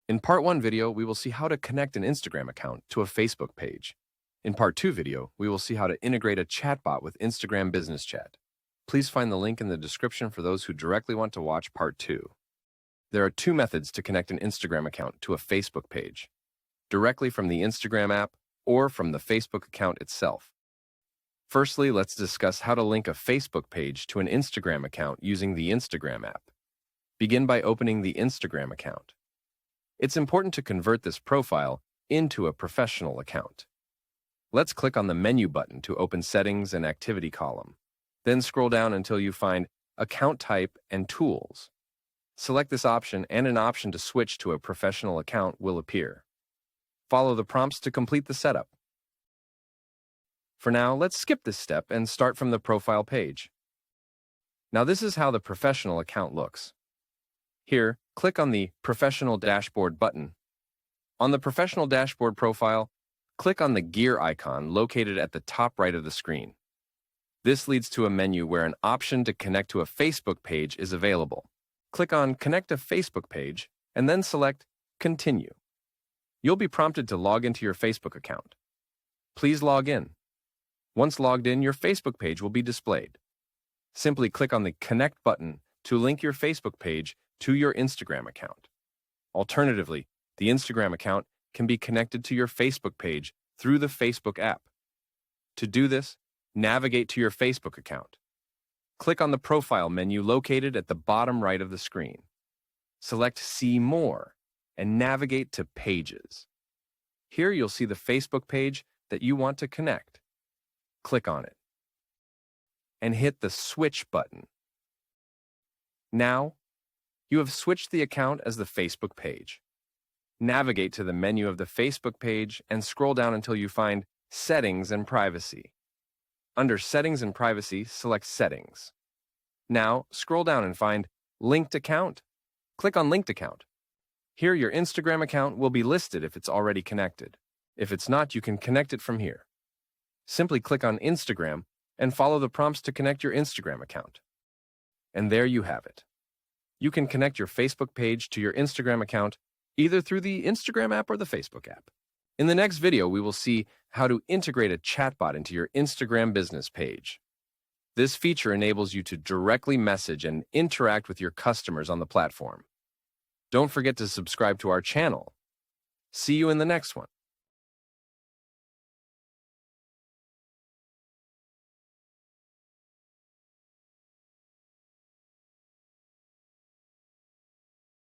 In Part 1 video, we will see how to connect an Instagram account to a Facebook page. In Part 2 video, we will see how to integrate a chatbot with Instagram Business Chat. Please find the link in the description for those who directly want to watch Part 2. There are two methods to connect an Instagram account to a Facebook page: directly from the Instagram app or from the Facebook account itself. Firstly, let's discuss how to link a Facebook page to an Instagram account using the Instagram app. Begin by opening the Instagram account. It's important to convert this profile into a professional account. Let's click on the menu button to open Settings and Activity column. Then scroll down until you find Account Type and Tools. Select this option, and an option to switch to a professional account will appear. Follow the prompts to complete the setup. For now, let's skip this step and start from the profile page. Now this is how the professional account looks. Here, click on the Professional Dashboard button. On the Professional Dashboard profile, click on the gear icon located at the top right of the screen. This leads to a menu where an option to connect to a Facebook page is available. Click on Connect a Facebook page and then select Continue. You'll be prompted to log into your Facebook account. Please log in. Once logged in, your Facebook page will be displayed. Simply click on the Connect button to link your Facebook page to your Instagram account. Alternatively, the Instagram account can be connected to your Facebook page through the Facebook app. To do this, navigate to your Facebook account. Click on the Profile menu located at the bottom right of the screen. Select See More and navigate to Pages. Here you'll see the Facebook page that you want to connect. Click on it and hit the Switch button. Now, you have switched the account as the Facebook page. Navigate to the menu of the Facebook page and scroll down until you find Settings and Privacy. Under Settings and Privacy, select Settings. Now, scroll down and find Linked Account. Click on Linked Account. Here, your Instagram account will be listed if it's already connected. If it's not, you can connect it from here. Simply click on Instagram and follow the prompts to connect your Instagram account. And there you have it. You can connect your Facebook page to your Instagram account either through the Instagram app or the Facebook app. In the next video, we will see how to integrate a chatbot into your Instagram business page. This feature enables you to directly message and interact with your customers on the platform. Don't forget to subscribe to our channel. See you in the next one.